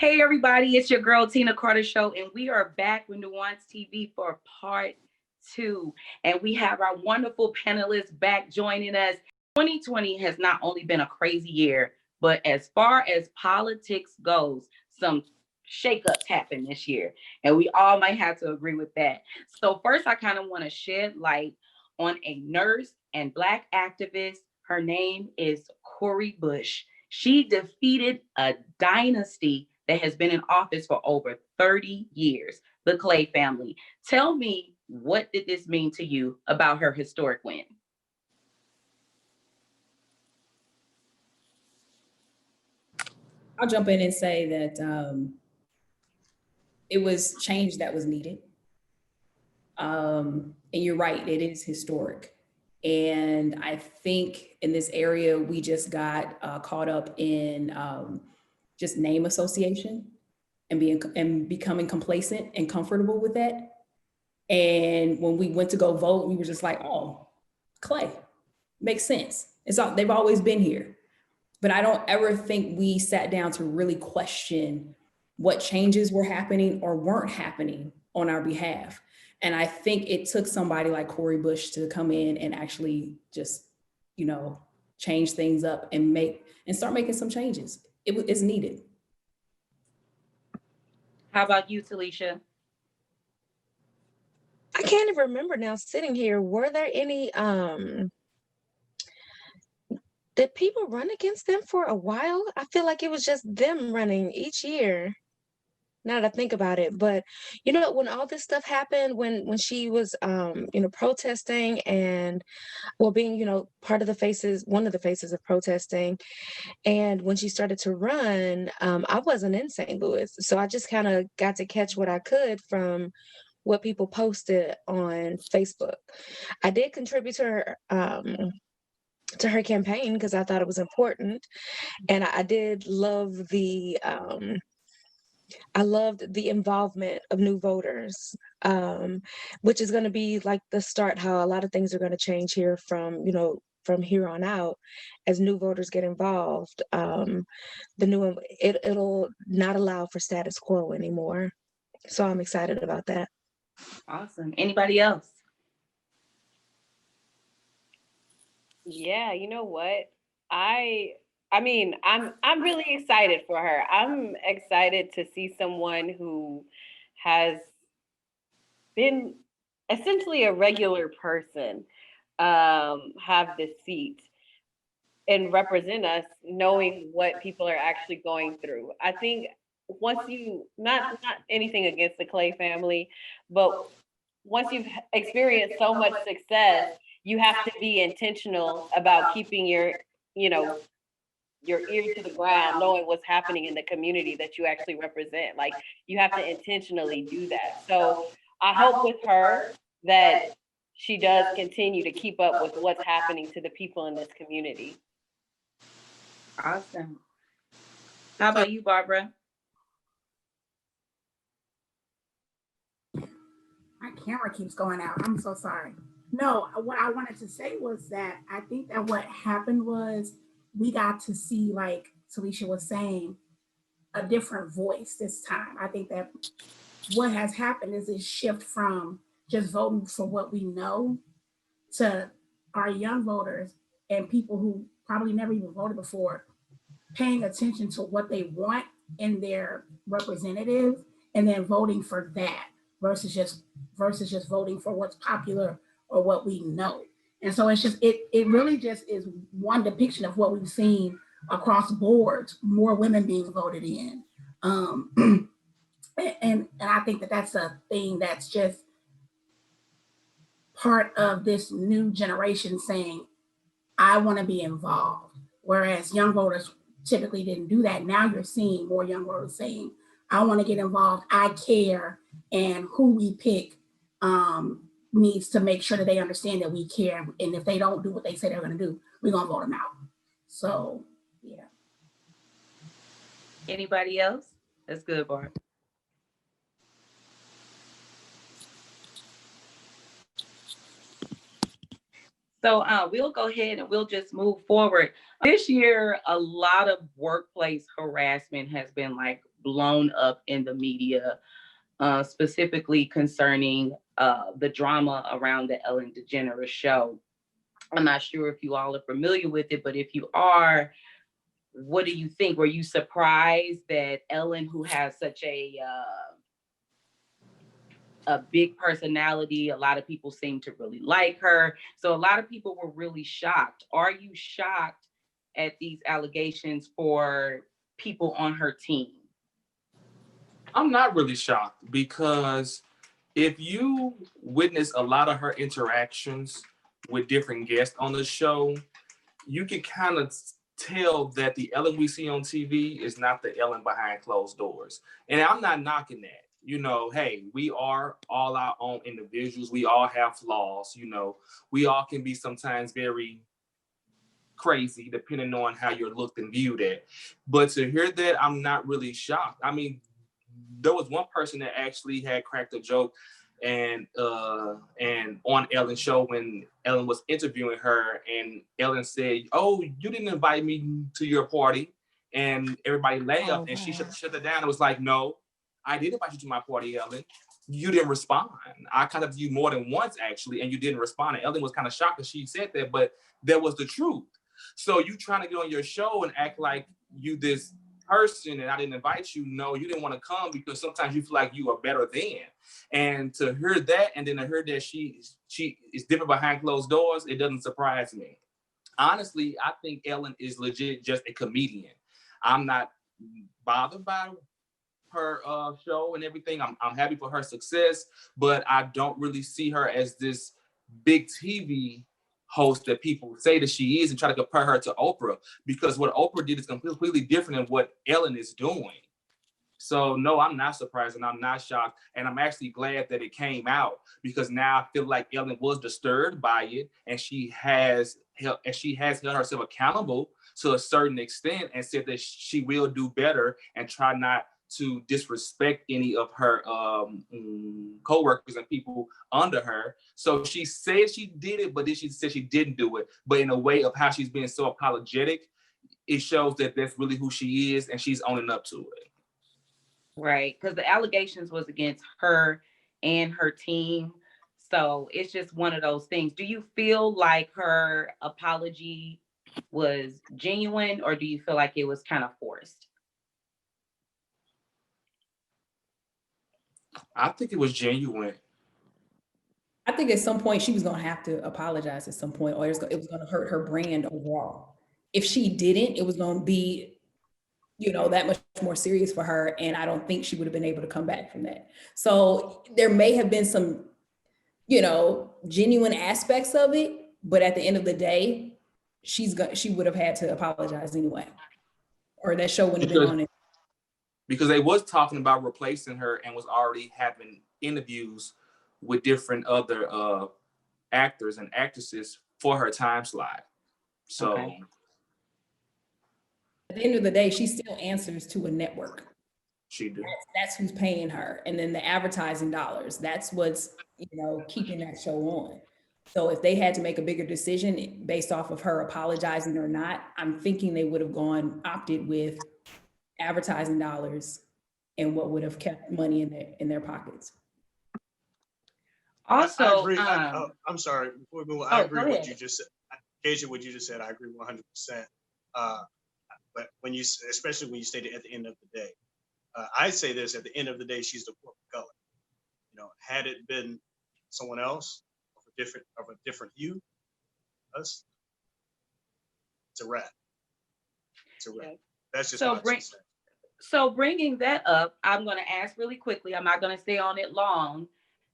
Hey everybody, it's your girl TinaCarterShow, and we are back with NUANCE TV for part 2. And we have our wonderful panelists back joining us. 2020 has not only been a crazy year, but as far as politics goes, some shakeups happened this year. And we all might have to agree with that. So first, I kind of want to shed light on a nurse and Black activist. Her name is Cori Bush. She defeated a dynasty that has been in office for over 30 years, the Clay family. Tell me, what did this mean to you about her historic win? I'll jump in and say that it was change that was needed. And you're right, it is historic. And I think in this area, we just got caught up in just name association and becoming complacent and comfortable with that. And when we went to go vote, we were just like, oh, Clay, makes sense. They've always been here. But I don't ever think we sat down to really question what changes were happening or weren't happening on our behalf. And I think it took somebody like Cori Bush to come in and actually just, change things up and start making some changes. It's needed. How about you, Talisha? I can't even remember now sitting here. Were there any, did people run against them for a while? I feel like it was just them running each year. Now that I think about it, but when all this stuff happened, when she was, protesting and, well, being, one of the faces of protesting, and when she started to run, I wasn't in St. Louis, so I just kind of got to catch what I could from what people posted on Facebook. I did contribute to her campaign because I thought it was important, and I did love I loved the involvement of new voters, which is going to be like the start, how a lot of things are going to change here from here on out as new voters get involved. It'll not allow for status quo anymore. So I'm excited about that. Awesome. Anybody else? Yeah, you know what? I'm really excited for her. I'm excited to see someone who has been essentially a regular person have this seat and represent us, knowing what people are actually going through. I think once you not anything against the Clay family, but once you've experienced so much success, you have to be intentional about keeping your ear to the ground, knowing what's happening in the community that you actually represent. Like, you have to intentionally do that. So I hope with her that she does continue to keep up with what's happening to the people in this community. Awesome. How about you, Barbara? My camera keeps going out. I'm so sorry. No, what I wanted to say was that I think that what happened was we got to see, like Talisha was saying, a different voice this time. I think that what has happened is a shift from just voting for what we know to our young voters and people who probably never even voted before paying attention to what they want in their representative and then voting for that versus just voting for what's popular or what we know. And so it really just is one depiction of what we've seen across boards, more women being voted in. And I think that that's a thing that's just part of this new generation saying, I want to be involved. Whereas young voters typically didn't do that. Now you're seeing more young voters saying, I want to get involved, I care, and who we pick needs to make sure that they understand that we care. And if they don't do what they say they're going to do, we're going to vote them out. So, yeah. Anybody else? That's good, Barb. So we'll go ahead and we'll just move forward. This year, a lot of workplace harassment has been like blown up in the media, specifically concerning the drama around the Ellen DeGeneres show. I'm not sure if you all are familiar with it, but if you are, what do you think? Were you surprised that Ellen, who has such a big personality, a lot of people seem to really like her, so a lot of people were really shocked. Are you shocked at these allegations for people on her team? I'm not really shocked, because if you witness a lot of her interactions with different guests on the show, you can kind of tell that the Ellen we see on TV is not the Ellen behind closed doors. And I'm not knocking that. You know, hey, we are all our own individuals. We all have flaws. You know, we all can be sometimes very crazy depending on how you're looked and viewed at. But to hear that, I'm not really shocked. I mean, there was one person that actually had cracked a joke and on Ellen's show when Ellen was interviewing her, and Ellen said, "Oh, you didn't invite me to your party," and everybody laughed, and she shut it down. It was like, "No, I did invite you to my party, Ellen. You didn't respond. I kind of you more than once actually, and you didn't respond." And Ellen was kind of shocked that she said that, but that was the truth. So you trying to get on your show and act like you this person and I didn't invite you. No, you didn't want to come because sometimes you feel like you are better than. And to hear that, and then to hear that she is different behind closed doors, it doesn't surprise me. Honestly, I think Ellen is legit just a comedian. I'm not bothered by her show and everything. I'm happy for her success, but I don't really see her as this big TV host that people say that she is and try to compare her to Oprah, because what Oprah did is completely different than what Ellen is doing. So no, I'm not surprised and I'm not shocked. And I'm actually glad that it came out, because now I feel like Ellen was disturbed by it, and she has held herself accountable to a certain extent and said that she will do better and try not to disrespect any of her co-workers and people under her. So she said she did it, but then she said she didn't do it. But in a way of how she's being so apologetic, it shows that that's really who she is and she's owning up to it. Right, because the allegations was against her and her team. So it's just one of those things. Do you feel like her apology was genuine, or do you feel like it was kind of forced? I think it was genuine. I think at some point she was going to have to apologize at some point, or it was going to hurt her brand overall. If she didn't, it was going to be, that much more serious for her. And I don't think she would have been able to come back from that. So there may have been some, genuine aspects of it, but at the end of the day, she would have had to apologize anyway, or that show wouldn't have been on it. Because they was talking about replacing her and was already having interviews with different other actors and actresses for her time slot. So Okay. At the end of the day, she still answers to a network. She do. That's who's paying her. And then the advertising dollars, that's what's, keeping that show on. So if they had to make a bigger decision based off of her apologizing or not, I'm thinking they would have opted with advertising dollars and what would have kept money in their pockets. Also, I agree. I'm sorry. Before we move on, I agree with what you just said. Occasionally, what you just said, I agree 100%. But especially when you stated at the end of the day, I say this: at the end of the day, she's the corporate color. Had it been someone else of a different hue, it's a wrap. It's a wrap. Okay. That's just So what I say. So bringing that up, I'm going to ask really quickly. I'm not going to stay on it long.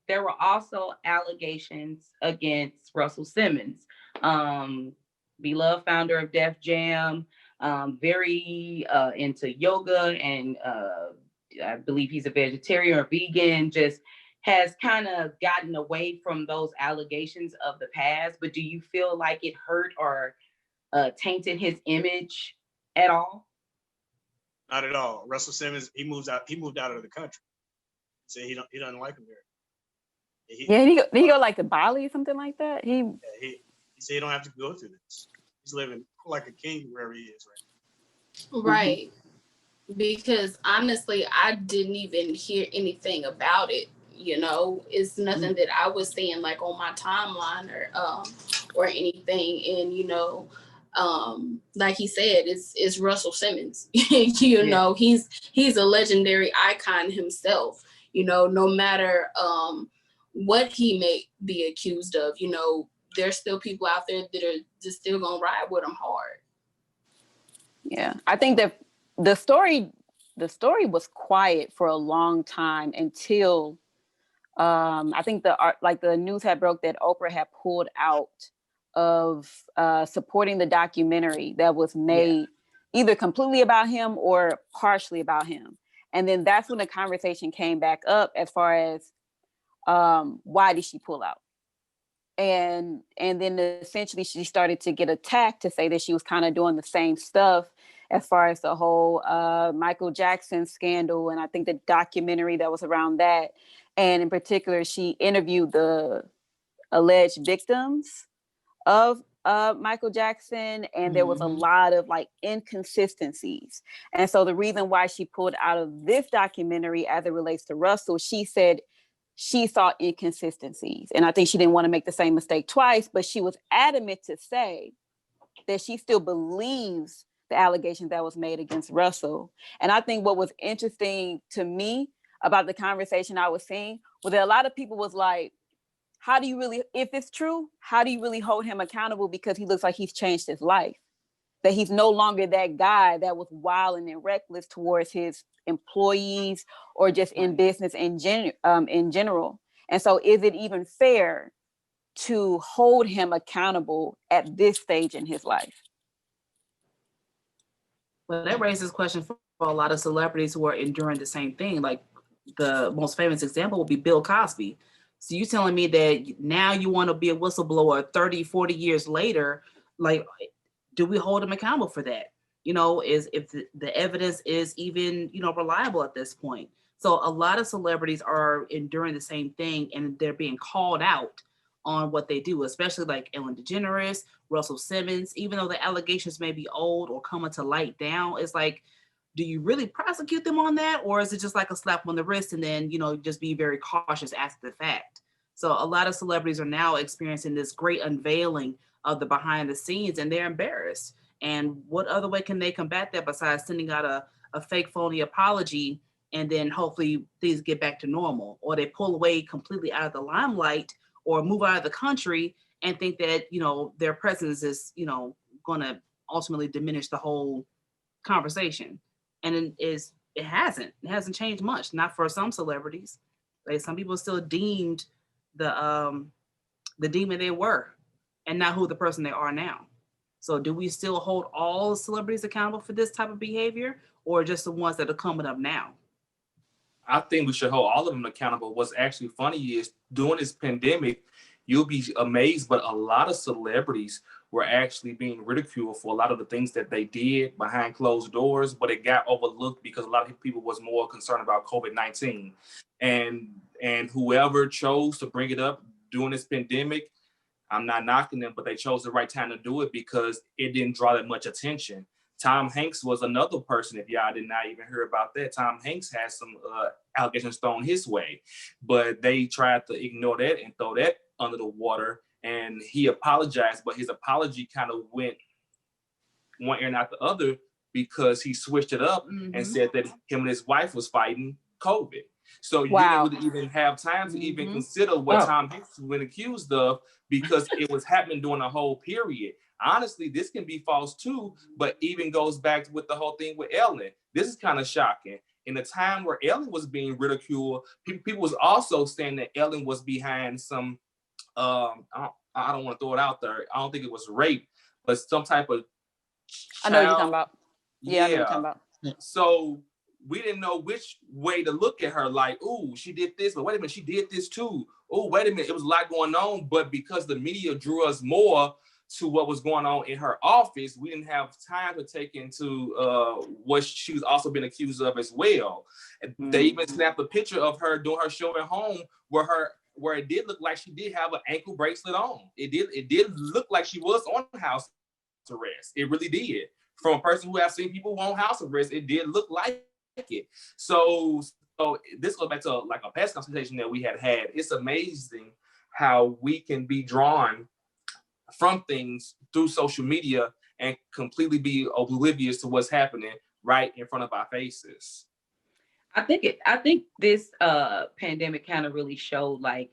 There were also allegations against Russell Simmons, beloved founder of Def Jam, very into yoga, and I believe he's a vegetarian or vegan, just has kind of gotten away from those allegations of the past. But do you feel like it hurt or tainted his image at all? Not at all. Russell Simmons, he moved out of the country. Said he doesn't like America. Did he go like to Bali or something like that? He said he don't have to go through this. He's living like a king wherever he is right now. Right. because honestly, I didn't even hear anything about it. It's nothing that I was seeing like on my timeline or anything. And like he said, it's Russell Simmons. He's a legendary icon himself. No matter what he may be accused of, there's still people out there that are just still gonna ride with him hard. Yeah, I think that the story was quiet for a long time until I think the news had broke that Oprah had pulled out of supporting the documentary that was made either completely about him or partially about him. And then that's when the conversation came back up as far as why did she pull out? And then essentially she started to get attacked to say that she was kind of doing the same stuff as far as the whole Michael Jackson scandal. And I think the documentary that was around that. And in particular, she interviewed the alleged victims of Michael Jackson. And there was a lot of like inconsistencies. And so the reason why she pulled out of this documentary as it relates to Russell, she said she saw inconsistencies. And I think she didn't want to make the same mistake twice, but she was adamant to say that she still believes the allegations that was made against Russell. And I think what was interesting to me about the conversation I was seeing was that a lot of people was like, how do you really, if it's true, how do you really hold him accountable? Because he looks like he's changed his life, that he's no longer that guy that was wild and reckless towards his employees or just in business in general. And so is it even fair to hold him accountable at this stage in his life? Well, that raises questions for a lot of celebrities who are enduring the same thing. Like the most famous example would be Bill Cosby. So you telling me that now you want to be a whistleblower 30, 40 years later, like, do we hold him accountable for that? Is if the evidence is even, reliable at this point. So a lot of celebrities are enduring the same thing and they're being called out on what they do, especially like Ellen DeGeneres, Russell Simmons, even though the allegations may be old or coming to light now, it's like, do you really prosecute them on that? Or is it just like a slap on the wrist and then, just be very cautious after the fact? So a lot of celebrities are now experiencing this great unveiling of the behind the scenes and they're embarrassed. And what other way can they combat that besides sending out a fake phony apology and then hopefully things get back to normal, or they pull away completely out of the limelight or move out of the country and think that, their presence is, going to ultimately diminish the whole conversation. And it hasn't changed much, not for some celebrities. Like some people still deemed the demon they were and not who the person they are now. So do we still hold all celebrities accountable for this type of behavior, or just the ones that are coming up now? I think we should hold all of them accountable. What's actually funny is during this pandemic, you'll be amazed, but a lot of celebrities were actually being ridiculed for a lot of the things that they did behind closed doors, but it got overlooked because a lot of people was more concerned about COVID-19. And whoever chose to bring it up during this pandemic, I'm not knocking them, but they chose the right time to do it because it didn't draw that much attention. Tom Hanks was another person, if y'all did not even hear about that. Tom Hanks had some allegations thrown his way, but they tried to ignore that and throw that under the water. And he apologized, but his apology kind of went one ear and out the other because he switched it up and said that him and his wife was fighting COVID. So you didn't even have time to even consider what Tom Hanks was been accused of because it was happening during the whole period. Honestly, this can be false too, but even goes back with the whole thing with Ellen. This is kind of shocking. In the time where Ellen was being ridiculed, people was also saying that Ellen was behind some, I don't want to throw it out there. I don't think it was rape, but some type of child. I know what you're talking about. Yeah. I know what you're talking about. So we didn't know which way to look at her. Like, ooh, she did this, but wait a minute, she did this too. Oh, wait a minute, it was a lot going on. But because the media drew us more to what was going on in her office, we didn't have time to take into what she was also been accused of as well. They even snapped a picture of her doing her show at home where it did look like she did have an ankle bracelet on. It did look like she was on house arrest. It really did. From a person who has seen people on house arrest, it did look like it. So this goes back to like a past conversation that we had. It's amazing how we can be drawn from things through social media and completely be oblivious to what's happening right in front of our faces. I think this pandemic kind of really showed like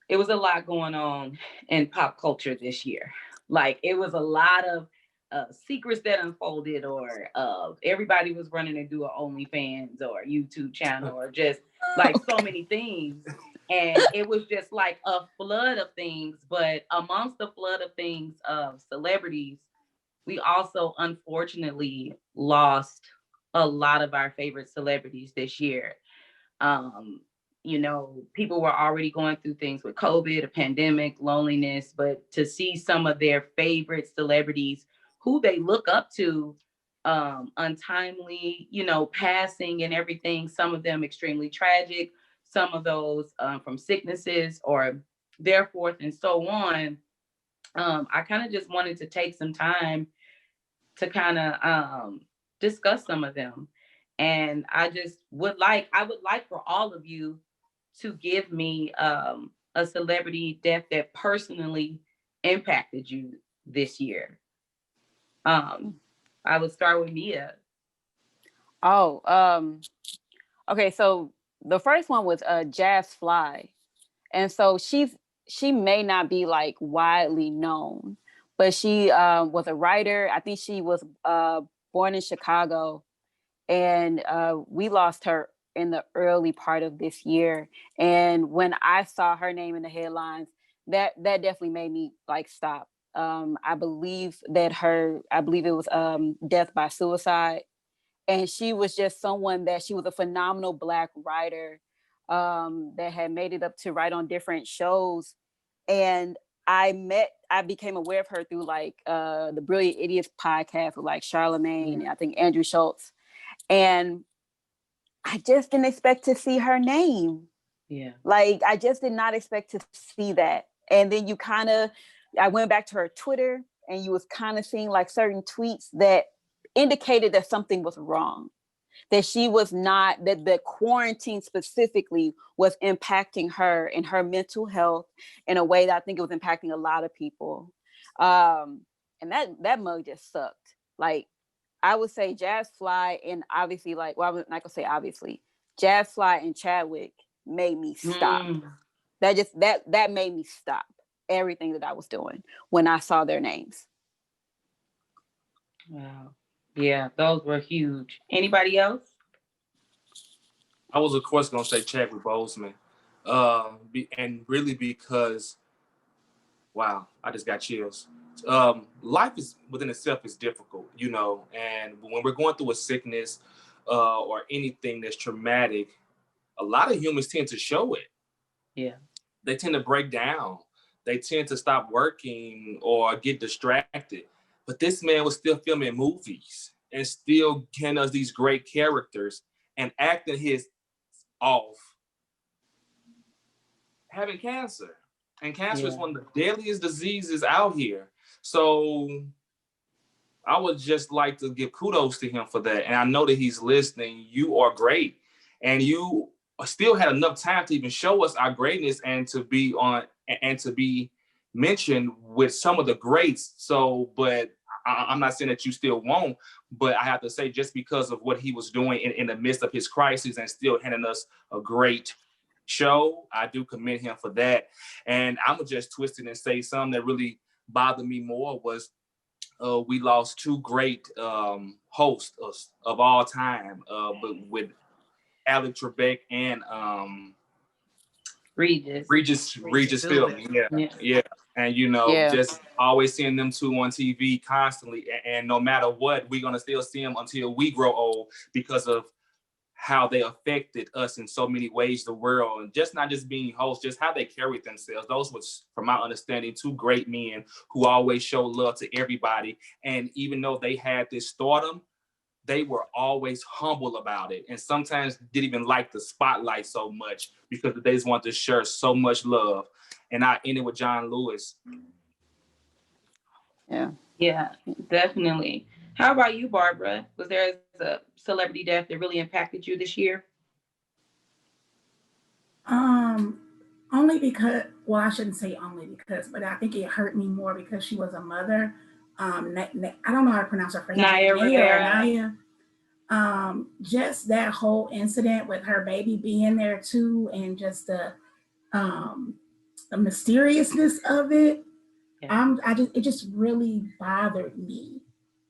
it was a lot going on in pop culture this year. Like it was a lot of secrets that unfolded, or everybody was running to do an OnlyFans or YouTube channel, or just like so many things. And it was just like a flood of things. But amongst the flood of things of celebrities, we also unfortunately lost a lot of our favorite celebrities this year. You know, people were already going through things with COVID, a pandemic, loneliness, but to see some of their favorite celebrities who they look up to untimely, you know, passing and everything, some of them extremely tragic, some of those from sicknesses or therefore and so on. I kind of just wanted to take some time to kind of discuss some of them. And I would like for all of you to give me a celebrity death that personally impacted you this year. I would start with Mia. Okay, so the first one was Jazz Fly. And so she may not be like widely known, but she was a writer. I think she was born in Chicago, and we lost her in the early part of this year. And when I saw her name in the headlines, that definitely made me like stop. I believe it was death by suicide. And she was just someone that she was a phenomenal Black writer that had made it up to write on different shows. And I became aware of her through like the Brilliant Idiots podcast with like Charlemagne, and I think Andrew Schultz. And I just didn't expect to see her name. Yeah. Like I just did not expect to see that. And then I went back to her Twitter, and you was kind of seeing like certain tweets that indicated that something was wrong, that she was not, that the quarantine specifically was impacting her and her mental health in a way that I think it was impacting a lot of people. And that mug just sucked. Like I would say Jazz Fly and obviously like, well, I'm not gonna say obviously, Jazz Fly and Chadwick made me stop. That made me stop everything that I was doing when I saw their names. Wow. Yeah, those were huge. Anybody else? I was, of course, going to say Chadwick Boseman. And really because, wow, I just got chills. Life is within itself is difficult, you know, and when we're going through a sickness or anything that's traumatic, a lot of humans tend to show it. Yeah. They tend to break down. They tend to stop working or get distracted. But this man was still filming movies and still getting us these great characters and acting his off, having cancer. And cancer is one of the deadliest diseases out here. So I would just like to give kudos to him for that. And I know that he's listening. You are great. And you still had enough time to even show us our greatness and to be mentioned with some of the greats. So, but I'm not saying that you still won't, but I have to say just because of what he was doing in the midst of his crisis and still handing us a great show, I do commend him for that. And I'm gonna just twist it and say something that really bothered me more was we lost two great hosts of all time, but with Alec Trebek and Regis Philbin. Yeah. And you know, just always seeing them two on TV constantly, and no matter what, we're gonna still see them until we grow old because of how they affected us in so many ways, the world, and just not just being hosts, just how they carried themselves. Those was, from my understanding, two great men who always showed love to everybody. And even though they had this stardom, they were always humble about it, and sometimes didn't even like the spotlight so much because they just wanted to share so much love. And I ended with John Lewis. Yeah. Yeah, definitely. How about you, Barbara? Was there a celebrity death that really impacted you this year? Um, Only because, well, I shouldn't say only because, but I think it hurt me more because she was a mother. I don't know how to pronounce her first name, Naya Naya or Rivera. Naya. Just that whole incident with her baby being there too, and just um, the mysteriousness of it. Yeah. It just really bothered me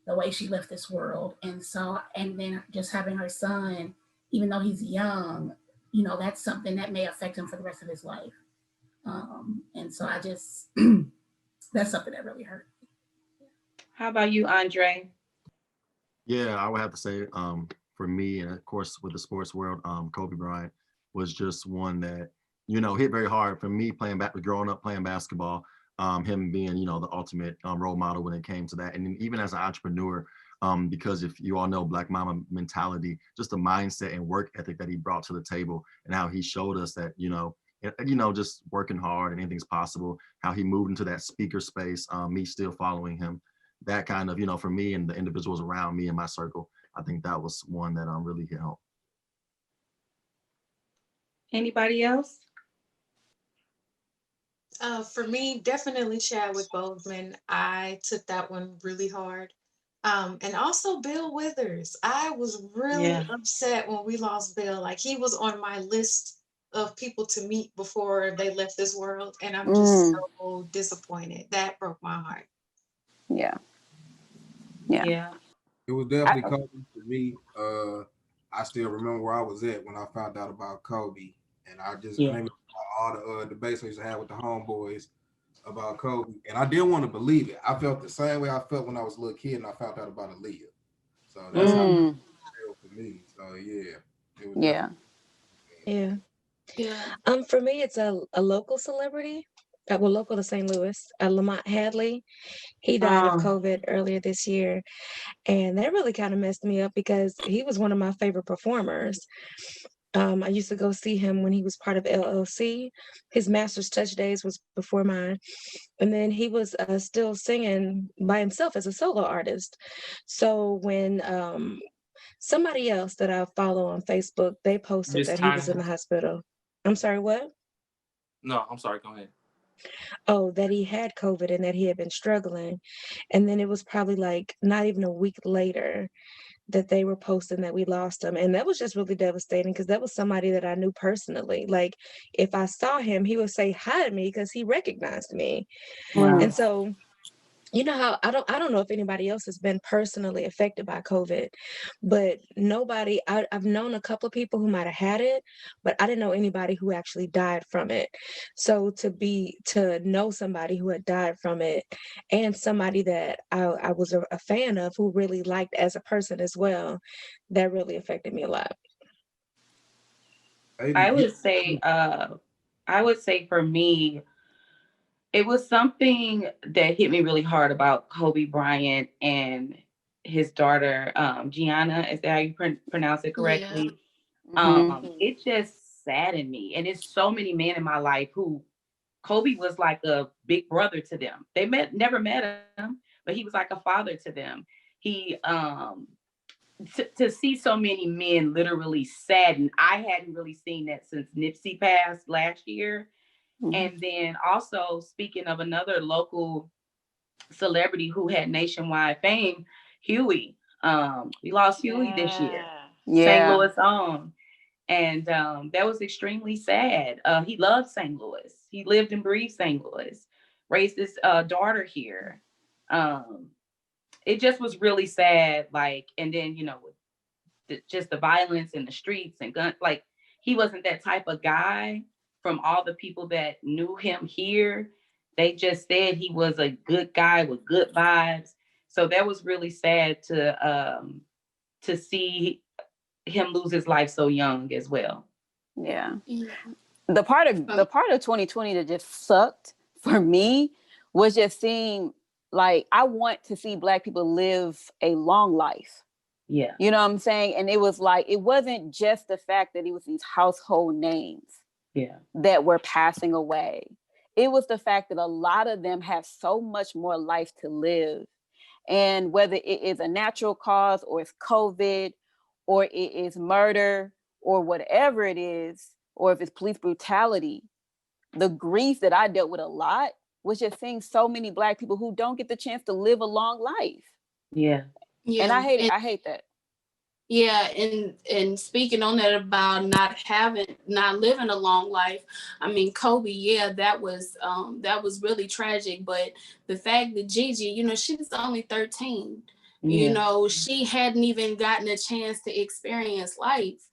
the way she left this world, and so, and then just having her son, even though he's young, that's something that may affect him for the rest of his life. And so I just that's something that really hurt. How about you, Andre? Yeah, I would have to say, for me, and of course with the sports world, Kobe Bryant was just one that, hit very hard for me growing up playing basketball, him being, the ultimate role model when it came to that. And then even as an entrepreneur, because if you all know Black Mama mentality, just the mindset and work ethic that he brought to the table and how he showed us that, just working hard and anything's possible, how he moved into that speaker space, me still following him, that kind of, for me and the individuals around me in my circle, I think that was one that really hit home. Anybody else? For me, definitely Chadwick Boseman. I took that one really hard. And also Bill Withers. I was really upset when we lost Bill. Like, he was on my list of people to meet before they left this world. And I'm just so disappointed. That broke my heart. Yeah. It was definitely Kobe for me. I still remember where I was at when I found out about Kobe. And I remember all the debates we used to have with the homeboys about Kobe. And I didn't want to believe it. I felt the same way I felt when I was a little kid and I found out about Aaliyah. So that's how it felt for me. So yeah. It was Yeah. For me, it's a local celebrity. Well, local to St. Louis, Lamont Hadley. He died of COVID earlier this year. And that really kind of messed me up because he was one of my favorite performers. I used to go see him when he was part of LLC. His Master's Touch days was before mine. And then he was still singing by himself as a solo artist. So when somebody else that I follow on Facebook, they posted that he was in the hospital. I'm sorry, what? No, I'm sorry. Go ahead. Oh, that he had COVID and that he had been struggling. And then it was probably like not even a week later that they were posting that we lost him. And that was just really devastating because that was somebody that I knew personally. Like, if I saw him, he would say hi to me because he recognized me. Wow. And so, you know how I don't know if anybody else has been personally affected by COVID, but I've known a couple of people who might have had it, but I didn't know anybody who actually died from it. So to know somebody who had died from it and somebody that I was a fan of who really liked as a person as well, that really affected me a lot. I would say for me, it was something that hit me really hard about Kobe Bryant and his daughter, Gianna. Is that how you pronounce it correctly? Yeah. It just saddened me. And it's so many men in my life who Kobe was like a big brother to them. They never met him, but he was like a father to them. He to see so many men literally saddened. I hadn't really seen that since Nipsey passed last year. And then also, speaking of another local celebrity who had nationwide fame, Huey. We lost Huey this year, St. Louis own. And that was extremely sad. He loved St. Louis. He lived and breathed St. Louis, raised his daughter here. It just was really sad. Like, and then, just the violence in the streets and guns, like, he wasn't that type of guy. From all the people that knew him here, they just said he was a good guy with good vibes. So that was really sad to see him lose his life so young as well. Yeah. The part of 2020 that just sucked for me was just seeing, like, I want to see Black people live a long life. Yeah. You know what I'm saying? And it was like, it wasn't just the fact that it was these household names that were passing away. It was the fact that a lot of them have so much more life to live. And whether it is a natural cause or it's COVID or it is murder or whatever it is, or if it's police brutality, the grief that I dealt with a lot was just seeing so many Black people who don't get the chance to live a long life. Yeah. And I hate it. I hate that. Yeah, and speaking on that about not living a long life, I mean, Kobe, yeah, that was really tragic. But the fact that Gigi, you know, she was only 13, you know, she hadn't even gotten a chance to experience life,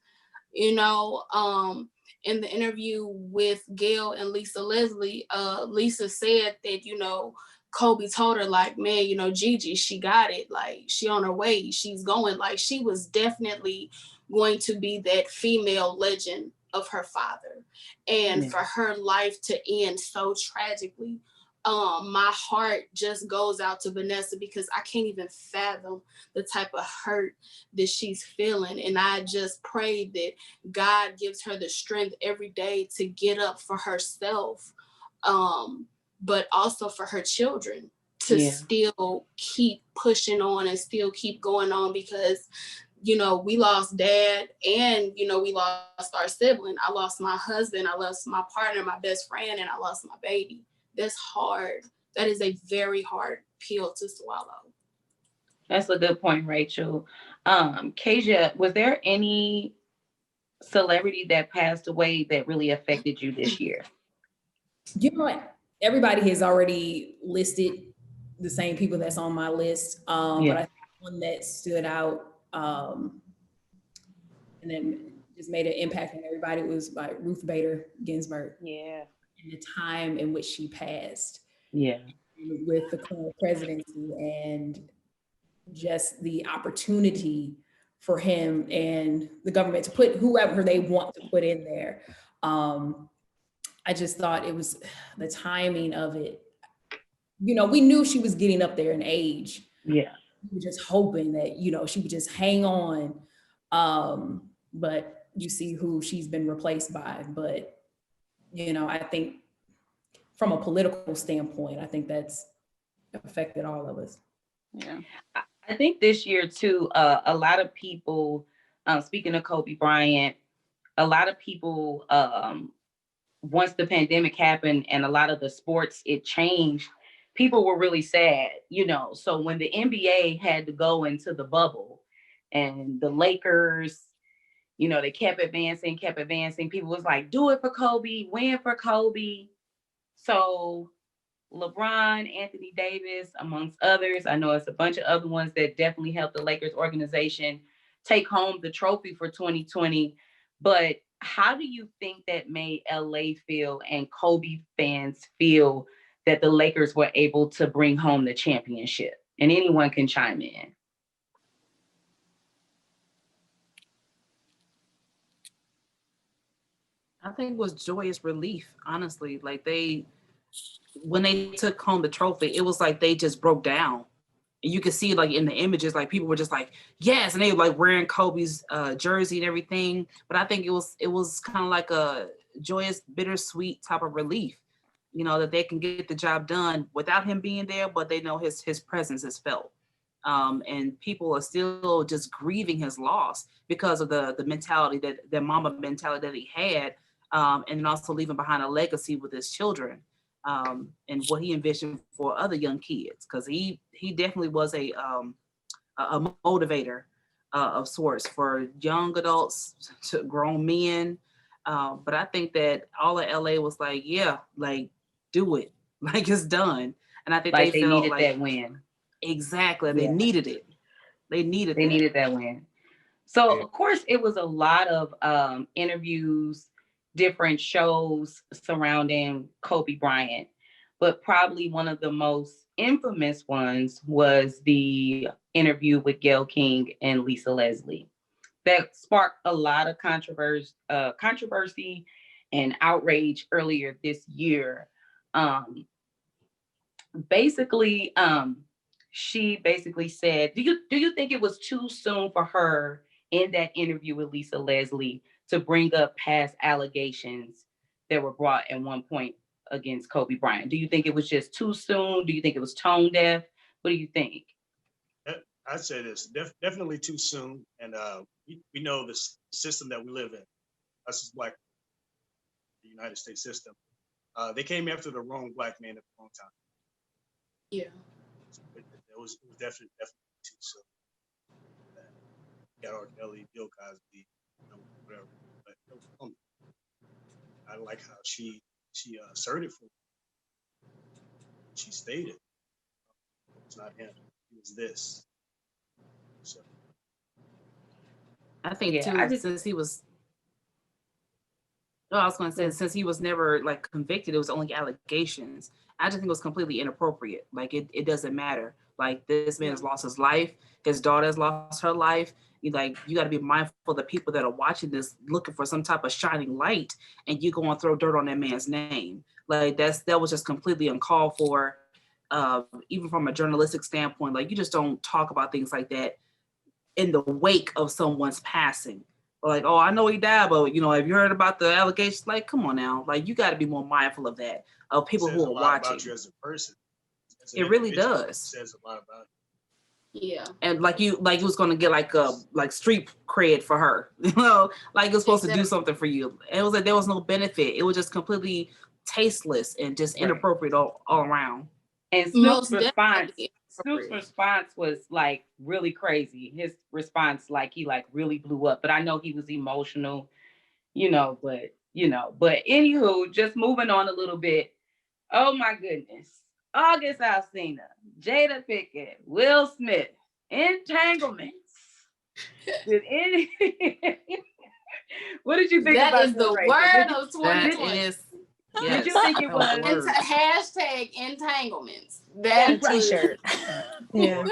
you know. In the interview with Gail and Lisa Leslie, Lisa said that, you know, Kobe told her, like, man, you know, Gigi, she got it. Like, she on her way. She's going. Like, she was definitely going to be that female legend of her father. And for her life to end so tragically, my heart just goes out to Vanessa, because I can't even fathom the type of hurt that she's feeling. And I just pray that God gives her the strength every day to get up for herself, but also for her children to still keep pushing on and still keep going on, because, you know, we lost dad and, you know, we lost our sibling. I lost my husband, I lost my partner, my best friend, and I lost my baby. That's hard. That is a very hard pill to swallow. That's a good point, Rachel. Kasia, was there any celebrity that passed away that really affected you this year? You know what? Everybody has already listed the same people that's on my list. But I think one that stood out and then just made an impact on everybody was like Ruth Bader Ginsburg. Yeah. And the time in which she passed. Yeah. With the current presidency and just the opportunity for him and the government to put whoever they want to put in there. I just thought it was the timing of it. You know, we knew she was getting up there in age. Yeah. We were just hoping that, you know, she would just hang on. But you see who she's been replaced by. But, you know, I think from a political standpoint, I think that's affected all of us. Yeah. I think this year too, a lot of people, speaking of Kobe Bryant, a lot of people, once the pandemic happened and a lot of the sports, it changed, people were really sad, you know. So when the NBA had to go into the bubble and the Lakers, you know, they kept advancing, people was like, do it for Kobe, win for Kobe. So LeBron, Anthony Davis, amongst others, I know it's a bunch of other ones that definitely helped the Lakers organization take home the trophy for 2020. But how do you think that made LA feel and Kobe fans feel that the Lakers were able to bring home the championship? And anyone can chime in. I think it was joyous relief, honestly. Like when they took home the trophy, it was like they just broke down. And you could see like in the images, like people were just like, yes, and they were like wearing Kobe's jersey and everything. But I think it was kind of like a joyous, bittersweet type of relief, you know, that they can get the job done without him being there, but they know his presence is felt. And people are still just grieving his loss because of the mentality that Mamba mentality that he had, and then also leaving behind a legacy with his children. And what he envisioned for other young kids, because he definitely was a motivator of sorts for young adults to grown men. But I think that all of LA was like, yeah, like do it, like it's done. And I think like they felt needed like that win. Exactly, they needed it. They needed that win. So of course it was a lot of interviews, different shows surrounding Kobe Bryant, but probably one of the most infamous ones was the interview with Gayle King and Lisa Leslie. That sparked a lot of controversy and outrage earlier this year. She basically said, do you think it was too soon for her in that interview with Lisa Leslie to bring up past allegations that were brought at one point against Kobe Bryant? Do you think it was just too soon? Do you think it was tone deaf? What do you think? I'd say this, definitely too soon. And we know the system that we live in, us as Black, the United States system. They came after the wrong Black man at the wrong time. Yeah. It was definitely too soon. Got R. Kelly, Bill Cosby, whatever. But it was I like how she asserted for. She stated, it's not him. It was this. So. I think too, since he was. Oh, I was going to say, since he was never like convicted, it was only allegations. I just think it was completely inappropriate. Like it doesn't matter. Like this man has lost his life. His daughter has lost her life. You got to be mindful of the people that are watching this, looking for some type of shining light, and you go and throw dirt on that man's name. Like that was just completely uncalled for. Even from a journalistic standpoint, like you just don't talk about things like that in the wake of someone's passing. Like, oh, I know he died, but have you heard about the allegations? Like, come on now, like you got to be more mindful of that, of people who are watching. About you as a person. It really does. It says a lot about you. Yeah. And like you was gonna get like street cred for her, like it was supposed to do something for you. And it was like there was no benefit. It was just completely tasteless and just inappropriate all around. And Snoop's response was like really crazy. His response, like he like really blew up. But I know he was emotional, but anywho, just moving on a little bit. Oh my goodness. August Alsina, Jada Pinkett, Will Smith, entanglements. What did you think about that? Is the word of 2020. Did you think it was? It's a hashtag entanglements. That t-shirt. Yeah.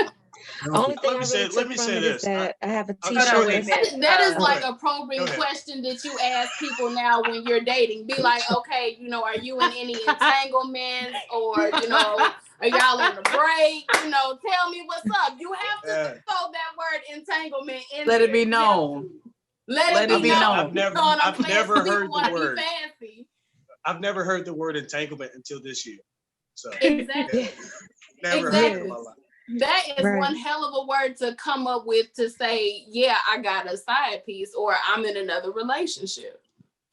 Only thing I really took from it is that I have a t-shirt. That is like a probing question that you ask people now when you're dating. Be like, okay, are you in any entanglements, or are y'all on a break? Tell me what's up. You have to throw that word entanglement in. Let it be known. Let it be known. I've never heard the word. I've never heard the word entanglement until this year. So exactly. Never heard it in my life. That is one hell of a word to come up with to say, yeah, I got a side piece, or I'm in another relationship.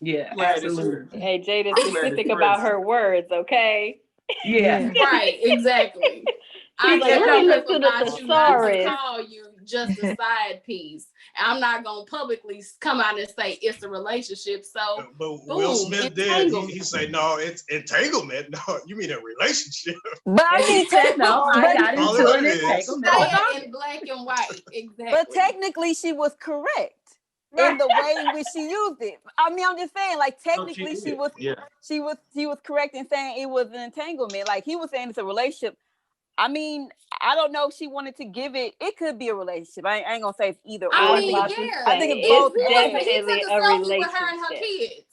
Yeah, absolutely. Hey, Jada's specific about her words, okay? Yeah. Right, exactly. I like, let me look to the thesaurus. Call you just a side piece. I'm not gonna publicly come out and say it's a relationship. So, but Will Smith did. He said, "No, it's entanglement. No, you mean a relationship." But I mean, I got into an entanglement. In black and white, exactly. But technically, she was correct in the way in which she used it. I mean, I'm just saying, like technically, she was correct in saying it was an entanglement. Like he was saying it's a relationship. I mean, I don't know if she wanted to give it. It could be a relationship. I ain't gonna say it's either or. I mean, I think it's both. Definitely a relationship. With her and her kids.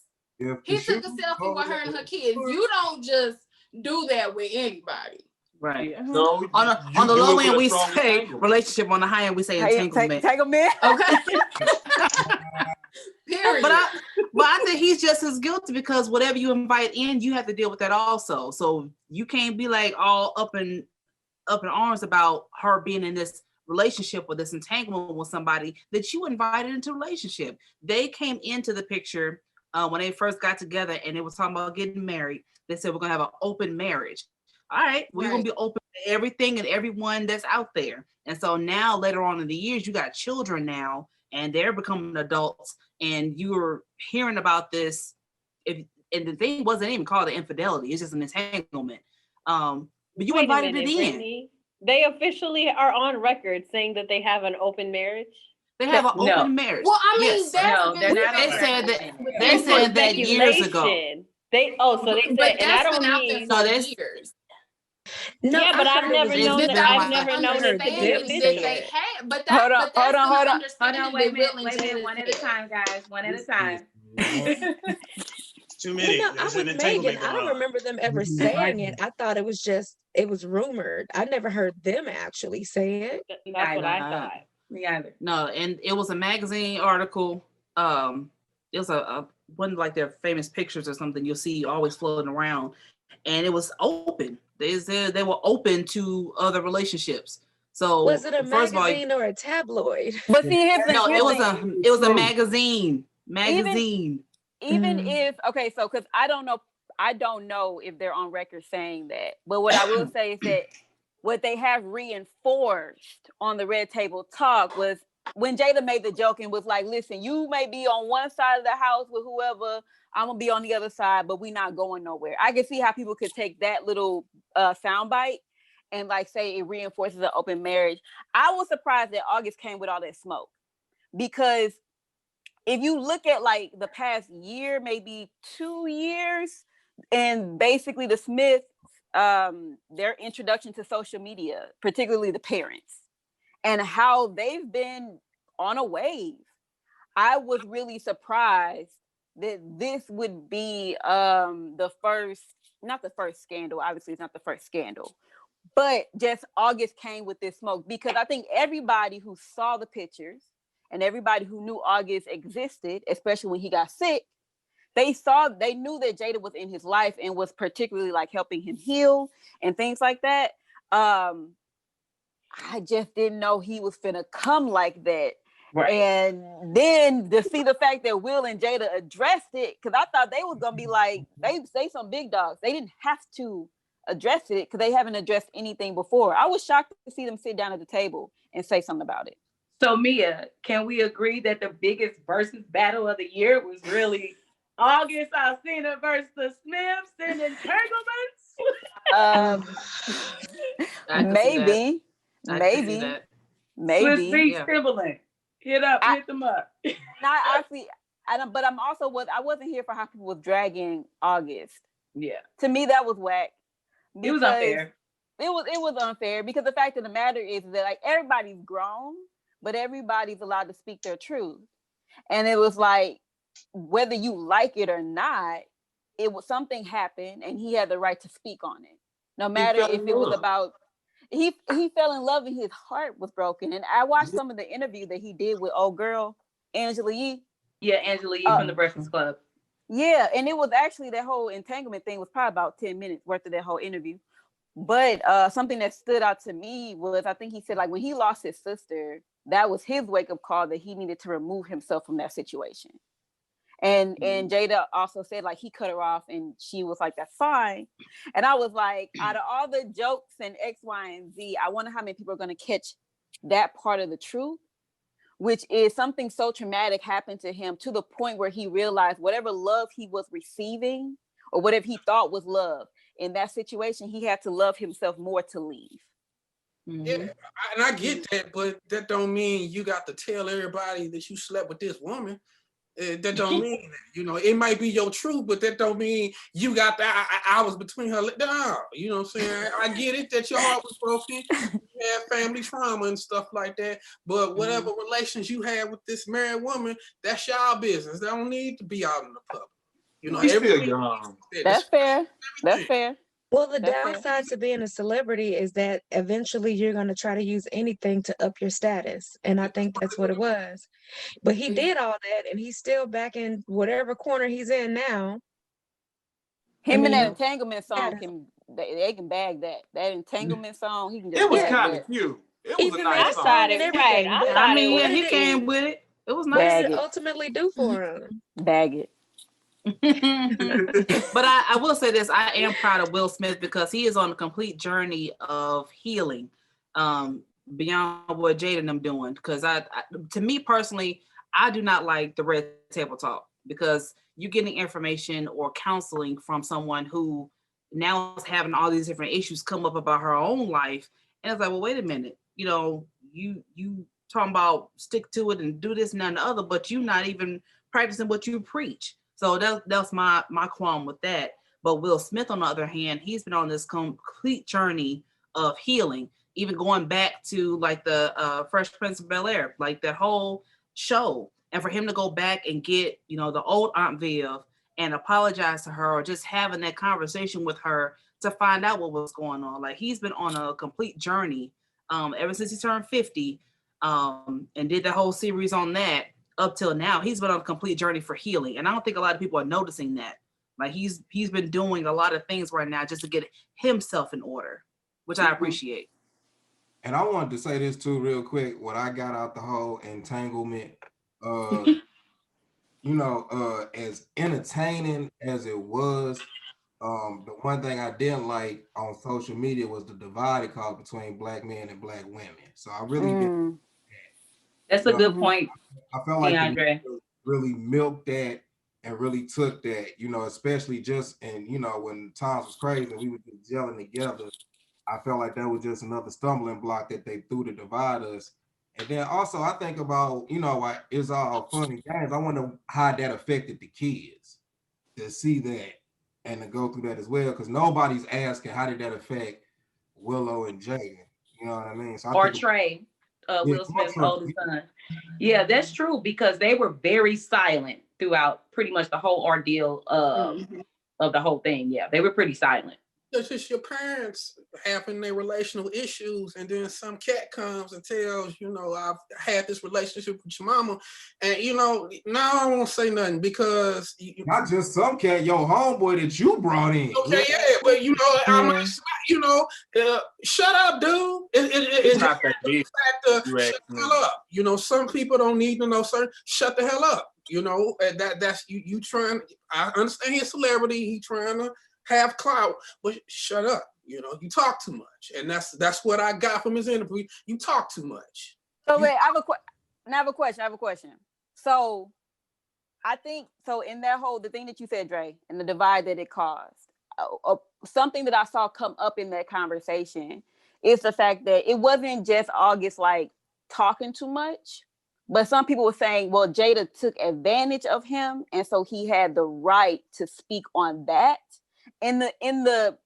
He took a selfie with her and her kids. You don't just do that with anybody. Right. So on the low end we say relationship. On the high end we say entanglement. Entanglement. Okay. Period. But I think he's just as guilty, because whatever you invite in, you have to deal with that also. So you can't be like all up in arms about her being in this relationship or this entanglement with somebody that you invited into a relationship. They came into the picture when they first got together, and they were talking about getting married. They said, we're gonna have an open marriage. All right, we're gonna be open to everything and everyone that's out there. And so now later on in the years, you got children now, and they're becoming adults, and you're hearing about this. And the thing wasn't even called an infidelity; it's just an entanglement. But you invited it in. Brittany. They officially are on record saying that they have an open marriage. They have an open marriage. Well, I mean, they said that years ago. So they said, and I don't mean years. No, yeah, but I've never known that. I've never known that they had. But hold on, wait a minute. One at a time, guys. One at a time. Too many. I'm with Meigan. I don't remember them ever saying it. I thought it was rumored. I never heard them actually say it. That's what I thought. Me either. No, and it was a magazine article. It was a one of like their famous pictures or something you'll see always floating around, and it was open. They said they were open to other relationships. So Was it a first of all, magazine or a tabloid? But see, here's the no, here's it was the- a magazine. even Mm. if okay, so because I don't know if they're on record saying that, but what I will say is that what they have reinforced on the Red Table Talk was when Jada made the joke and was like, listen, you may be on one side of the house with whoever, I'm gonna be on the other side, but we not going nowhere. I can see how people could take that little soundbite and like say it reinforces an open marriage. I was surprised that August came with all that smoke, because if you look at like the past year, maybe 2 years, and basically the Smiths, their introduction to social media, particularly the parents, and how they've been on a wave, I was really surprised that this would be the first, not the first scandal, obviously it's not the first scandal, but just August came with this smoke, because I think everybody who saw the pictures and everybody who knew August existed, especially when he got sick, they knew that Jada was in his life and was particularly like helping him heal and things like that. I just didn't know he was finna come like that. Right. And then to see the fact that Will and Jada addressed it, because I thought they was gonna be like, they some big dogs. They didn't have to address it because they haven't addressed anything before. I was shocked to see them sit down at the table and say something about it. So Mia, can we agree that the biggest versus battle of the year was really August Alsina versus the Smiths and entanglements? Maybe. Swiss Beats Timberland. Hit them up. But I wasn't here for how people was dragging August. Yeah. To me, that was whack. It was unfair. It was unfair because the fact of the matter is that like everybody's grown, but everybody's allowed to speak their truth. And it was like, whether you like it or not, it was something happened and he had the right to speak on it. No matter if it was about he fell in love and his heart was broken. And I watched some of the interview that he did with old girl Angela Yee. Yeah, Angela Yee from the Breakfast Club. Yeah, and it was actually that whole entanglement thing was probably about 10 minutes worth of that whole interview. But something that stood out to me was, I think he said like when he lost his sister, that was his wake-up call that he needed to remove himself from that situation. And Jada also said like he cut her off and she was like, that's fine. And I was like, out of all the jokes and X, Y, and Z, I wonder how many people are going to catch that part of the truth, which is something so traumatic happened to him to the point where he realized whatever love he was receiving or whatever he thought was love in that situation, he had to love himself more to leave. Mm-hmm. Yeah, and I get that, but that don't mean you got to tell everybody that you slept with this woman. That don't mean that, you know, it might be your truth, but that don't mean you got that. I was between her. No, you know what I'm saying? I get it that your heart was broken, you had family trauma and stuff like that, but whatever relations you had with this married woman, that's y'all business. That don't need to be out in the public. You know, that's fair. That's fair. Well, the downside to being a celebrity is that eventually you're going to try to use anything to up your status. And I think that's what it was. But he did all that and he's still back in whatever corner he's in now. Him and that entanglement song, they can bag that. That entanglement song, he can just it was kind of cute. It was a nice song. I mean, yeah, he came with it. It was nice. What did it ultimately do for him? Bag it. But I will say this, I am proud of Will Smith because he is on a complete journey of healing beyond what Jada and them doing. Because I to me personally, I do not like the Red Table Talk because you're getting information or counseling from someone who now is having all these different issues come up about her own life. And it's like, well, wait a minute, you know, you talking about stick to it and do this and that and the other, but you not even practicing what you preach. So that's my qualm with that. But Will Smith, on the other hand, he's been on this complete journey of healing, even going back to like the Fresh Prince of Bel-Air, like that whole show. And for him to go back and get, you know, the old Aunt Viv and apologize to her or just having that conversation with her to find out what was going on. Like he's been on a complete journey ever since he turned 50 and did the whole series on that. Up till now, he's been on a complete journey for healing. And I don't think a lot of people are noticing that. Like he's been doing a lot of things right now just to get himself in order, which I appreciate. And I wanted to say this too real quick, what I got out the whole entanglement, as entertaining as it was, the one thing I didn't like on social media was the divide it caused between Black men and Black women. So I really didn't. That's a good point, I felt like the DeAndre. really milked that and really took that, especially just when times was crazy and we were just gelling together. I felt like that was just another stumbling block that they threw to divide us. And then also I think about, it's all fun and games. I wonder how that affected the kids to see that and to go through that as well, because nobody's asking how did that affect Willow and Jaden. You know what I mean? So or Trey, Will Smith's oldest son. Yeah, that's true, because they were very silent throughout pretty much the whole ordeal of the whole thing. Yeah, they were pretty silent. It's just your parents having their relational issues, and then some cat comes and tells, I've had this relationship with your mama, and now I won't say nothing because not just some cat, your homeboy that you brought in. Okay, yeah, but I'm not, shut up, dude. It's not that big. Shut the hell up. Some people don't need to know certain. Shut the hell up. That's you trying. I understand he's a celebrity. He trying to have clout, but shut up. You talk too much, and that's what I got from his interview. You talk too much. So wait, I have a question. So I think in that the thing that you said, Dre, and the divide that it caused, something that I saw come up in that conversation is the fact that it wasn't just August like talking too much, but some people were saying, well, Jada took advantage of him, and so he had the right to speak on that. In the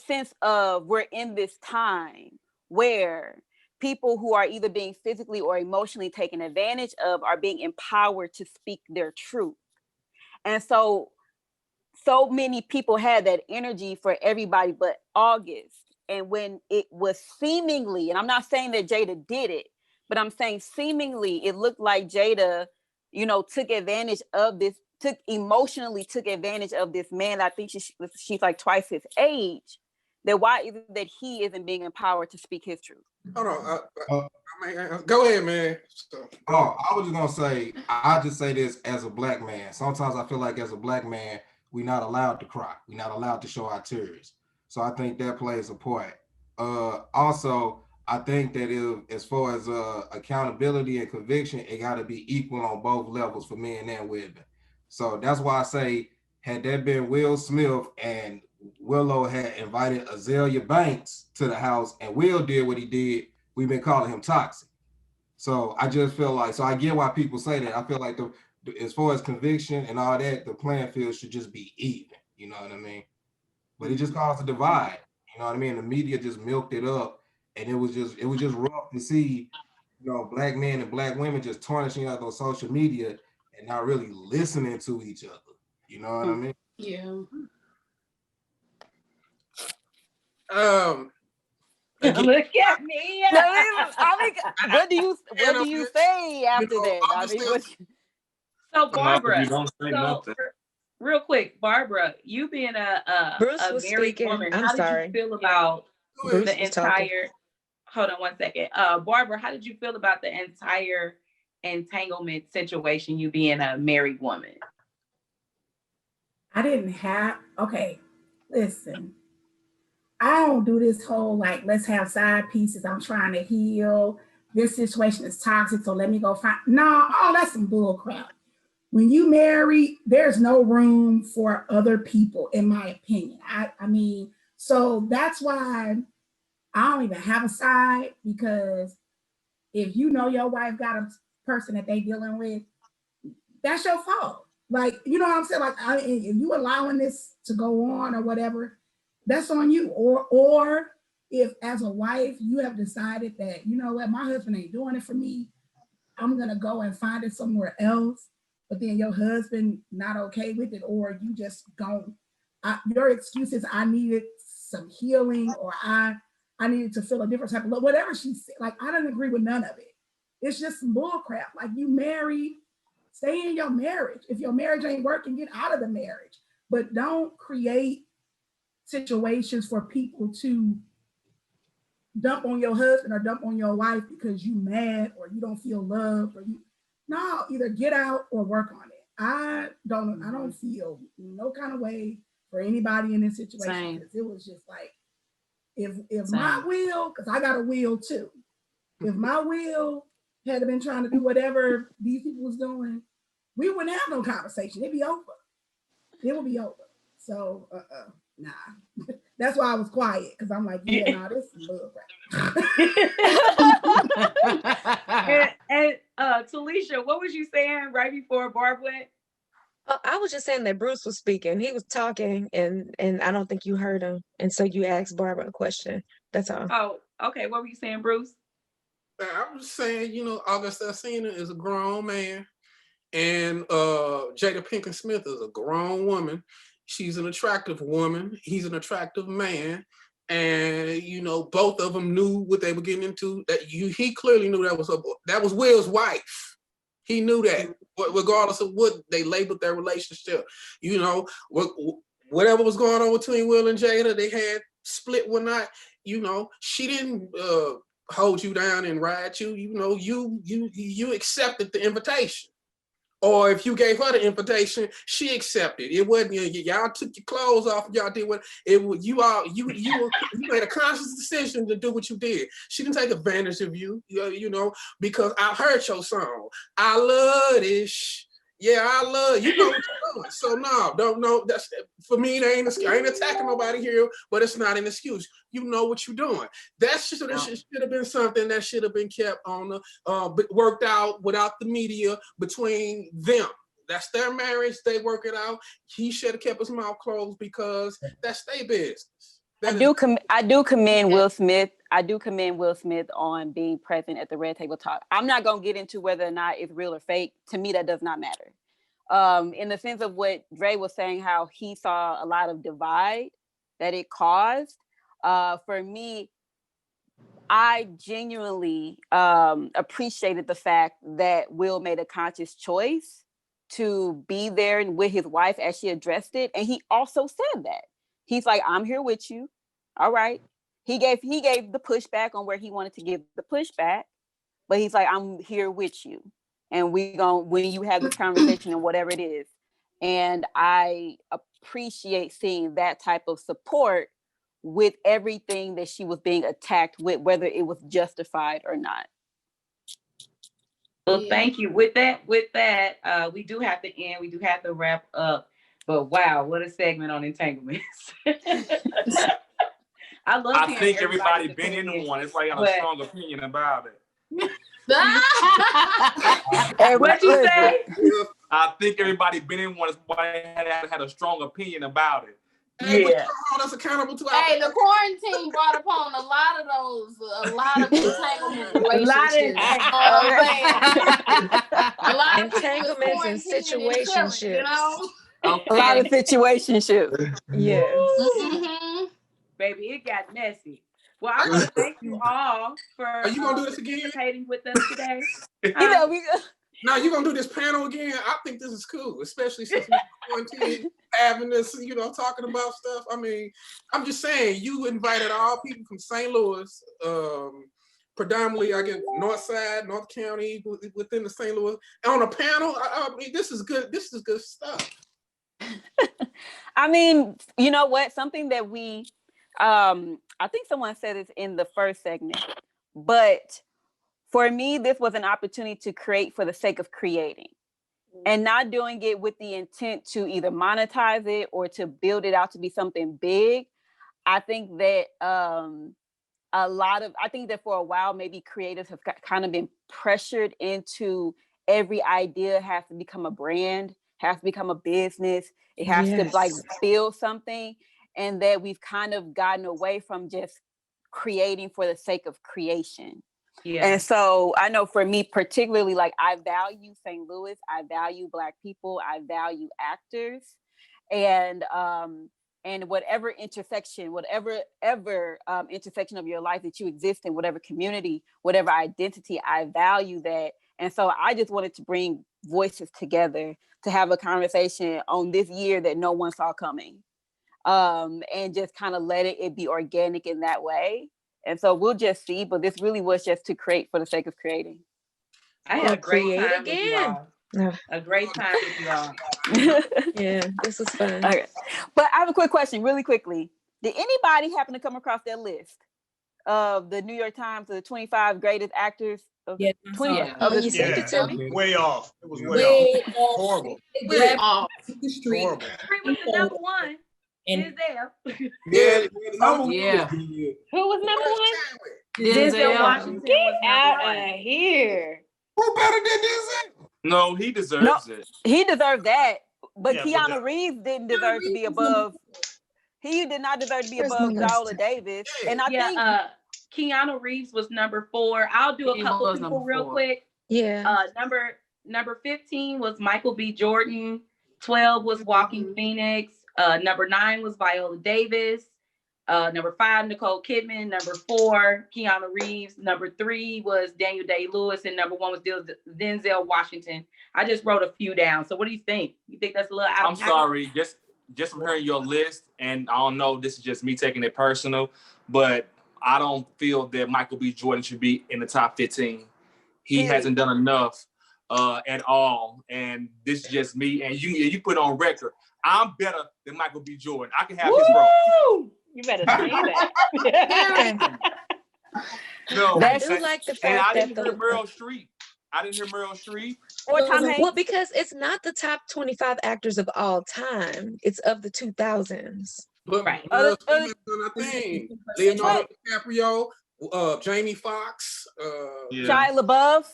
sense of we're in this time where people who are either being physically or emotionally taken advantage of are being empowered to speak their truth. And so many people had that energy for everybody but August. And when it was seemingly, and I'm not saying that Jada did it, but I'm saying seemingly it looked like Jada, took advantage of this, emotionally took advantage of this man. I think she's like twice his age. Then why is it that he isn't being empowered to speak his truth? Hold on. Go ahead, man. I was just gonna say, I just say this as a Black man. Sometimes I feel like as a Black man, we're not allowed to cry. We're not allowed to show our tears. So I think that plays a part. Also, I think that as far as accountability and conviction, it got to be equal on both levels for men and women. So that's why I say, had that been Will Smith and Willow had invited Azalea Banks to the house and Will did what he did, we've been calling him toxic. So I just feel like, so I get why people say that. I feel like as far as conviction and all that, the playing field should just be even. You know what I mean? But it just caused a divide. You know what I mean? The media just milked it up, and it was just rough to see, Black men and Black women just tarnishing out on social media and not really listening to each other. You know what I mean? Yeah. Look at me. What do you say after that? So Barbara, real quick, Barbara, you being a married woman, how did you feel about the entire? Hold on one second, Barbara, how did you feel about the entire entanglement situation? You being a married woman. I didn't have. Okay, listen. I don't do this whole let's have side pieces. I'm trying to heal. This situation is toxic, so let me go find. No, that's some bull crap. When you marry, there's no room for other people, in my opinion. I mean, so that's why I don't even have a side, because if your wife got a person that they dealing with, that's your fault. You know what I'm saying? If you allowing this to go on or whatever, that's on you. Or if as a wife, you have decided that, you know what, my husband ain't doing it for me, I'm going to go and find it somewhere else, but then your husband not okay with it, or you just don't, your excuse is I needed some healing, or I needed to feel a different type of love, whatever she said. I don't agree with none of it. It's just some bull crap. You married, stay in your marriage. If your marriage ain't working, get out of the marriage, but don't create situations for people to dump on your husband or dump on your wife because you mad or you don't feel loved or you. No, either get out or work on it. I don't feel no kind of way for anybody in this situation because it was just like if my will, because I got a will too. If my will had been trying to do whatever these people was doing, we wouldn't have no conversation. It'd be over. It would be over. So nah. That's why I was quiet because I'm like, yeah, nah, this is love right. and Talisha, what was you saying right before Barb went? I was just saying that Bruce was speaking. He was talking, and I don't think you heard him, and so you asked Barbara a question. That's all. Oh, okay. What were you saying, Bruce? I was saying, August Alsina is a grown man, and Jada Pinkett Smith is a grown woman. She's an attractive woman. He's an attractive man. And both of them knew what they were getting into. He clearly knew that was Will's wife. He knew that, regardless of what they labeled their relationship. Whatever was going on between Will and Jada, they had split one night. She didn't hold you down and ride you. You accepted the invitation. Or if you gave her the invitation, she accepted. It wasn't y'all took your clothes off. Y'all did what it was. You made a conscious decision to do what you did. She didn't take advantage of you, because I heard your song. I love this. Yeah, I love you. Know what you're doing. So no, don't know. That's for me. I ain't attacking nobody here, but it's not an excuse. You know what you're doing. That should have been something that should have been kept on the worked out without the media between them. That's their marriage. They work it out. He should have kept his mouth closed because that's their business. I do commend Will Smith. I do commend Will Smith on being present at the Red Table Talk. I'm not going to get into whether or not it's real or fake. To me, that does not matter. In the sense of what Dre was saying, how he saw a lot of divide that it caused. For me, I genuinely appreciated the fact that Will made a conscious choice to be there and with his wife as she addressed it. And he also said that. He's like, I'm here with you. All right. He gave the pushback on where he wanted to give the pushback, but he's like, I'm here with you. And when you have this conversation and whatever it is. And I appreciate seeing that type of support with everything that she was being attacked with, whether it was justified or not. Well, thank you. With that, we do have to end. We do have to wrap up. But wow, what a segment on entanglements. I think everybody been in one. It's like I got a strong opinion about it. What'd you say? I think everybody been in one. Everybody had a strong opinion about it. Hey, yeah. Hold us accountable to hey, the quarantine brought upon a lot of entanglement relationships. A lot of entanglements and situationships. A lot of situationships. Yes. Mm-hmm. Baby, it got messy. Well, I want to thank you all for Are you gonna do this again? Participating with us today. Now you gonna do this panel again? I think this is cool, especially since we're quarantined, having this, talking about stuff. I mean, I'm just saying, you invited all people from St. Louis, predominantly, I guess, North Side, North County, within the St. Louis, on a panel. I mean, this is good. This is good stuff. I mean, you know what? Something that we, I think someone said this in the first segment, but for me, this was an opportunity to create for the sake of creating and not doing it with the intent to either monetize it or to build it out to be something big. I think that I think that for a while, maybe creatives have kind of been pressured into every idea has to become a brand, has to become a business. It has to build something. And that we've kind of gotten away from just creating for the sake of creation. Yeah. And so I know for me, particularly, I value St. Louis, I value Black people, I value actors, and whatever intersection, whatever intersection of your life that you exist in, whatever community, whatever identity, I value that. And so I just wanted to bring voices together to have a conversation on this year that no one saw coming, and just kind of let it be organic in that way. And so we'll just see, but this really was just to create for the sake of creating. I had a great create time with you again. all. A great time with you all. Yeah, this was fun. Okay. But I have a quick question, really quickly. Did anybody happen to come across that list of the New York Times of the 25 greatest actors of Yeah, 20 yeah. of the You sent it to me. Way off. It was way off. Horrible. Way off. The street. Horrible. Free was the number one. And Denzel. Yeah, the number one Yeah. was good. Who was number one? Denzel Washington Get was out number of one. here. Who better than Denzel? No, he deserves it. He deserved that, but Yeah, but Keanu that- Reeves didn't deserve to be above. He did not deserve to be Where's above my list? Viola Davis. And I think Keanu Reeves was number 4. I'll do a He couple was people number real 4. quick. Yeah. Number 15 was Michael B. Jordan. 12 was Joaquin Phoenix. Number 9 was Viola Davis. Number 5, Nicole Kidman. Number 4, Keanu Reeves. Number 3 was Daniel Day-Lewis, and number 1 was Denzel Washington. I just wrote a few down. So what do you think? You think that's a little out I'm of pocket? sorry, just from hearing your list, and I don't know, this is just me taking it personal, but I don't feel that Michael B. Jordan should be in the top 15. He hasn't done enough at all, and this is just me. And you put on record, I'm better than Michael B. Jordan. I can have his role. You better say that. No, I do like the and fact I that didn't hear Meryl Streep. I didn't hear Meryl Streep. or Tom Hanks. Well, because it's not the top 25 actors of all time. It's of the 2000s. But Right. Meryl Streep has done a thing. Leonardo DiCaprio, Jamie Foxx, Shia LaBeouf.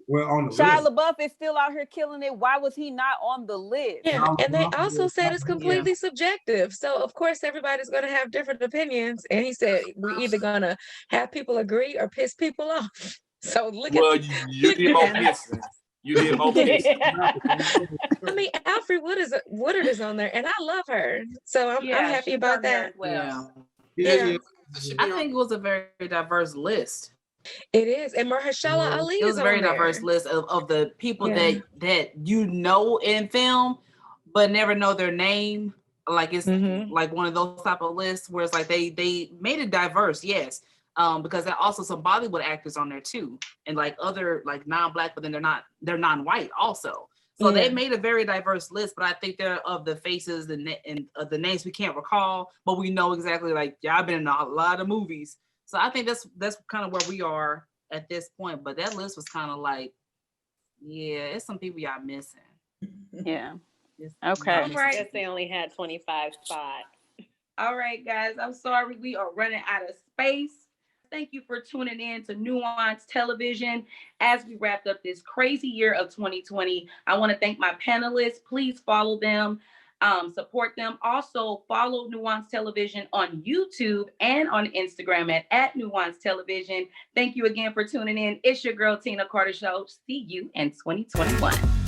Well, on the Shia list. LaBeouf is still out here killing it. Why was he not on the list? Yeah, and they also said it's completely subjective. So of course everybody's going to have different opinions. And he said we're either going to have people agree or piss people off. So look Well, at you did more pissing. You did more pissing. I mean, Alfred Woodard is on there, and I love her. So I'm happy she's about on there that. as well. Yeah. I think it was a very diverse list. It is, and Mahershala Ali It was is a very on there. diverse list of the people Yeah. that you know in film, but never know their name. Like it's like one of those type of lists where it's like they made it diverse, yes. Because there are also some Bollywood actors on there too, and like other like non-black, but then they're non-white also. So they made a very diverse list, but I think they're of the faces and the names we can't recall, but we know exactly like I've been in a lot of movies. So I think that's kind of where we are at this point. But that list was kind of like, yeah, it's some people y'all missing. Yeah. Okay. All right. Guess they only had 25 spots. All right, guys. I'm sorry we are running out of space. Thank you for tuning in to Nuance Television. As we wrapped up this crazy year of 2020, I want to thank my panelists. Please follow them, support them. Also, follow Nuance Television on YouTube and on Instagram at Nuance Television. Thank you again for tuning in. It's your girl, Tina Carter Show. See you in 2021.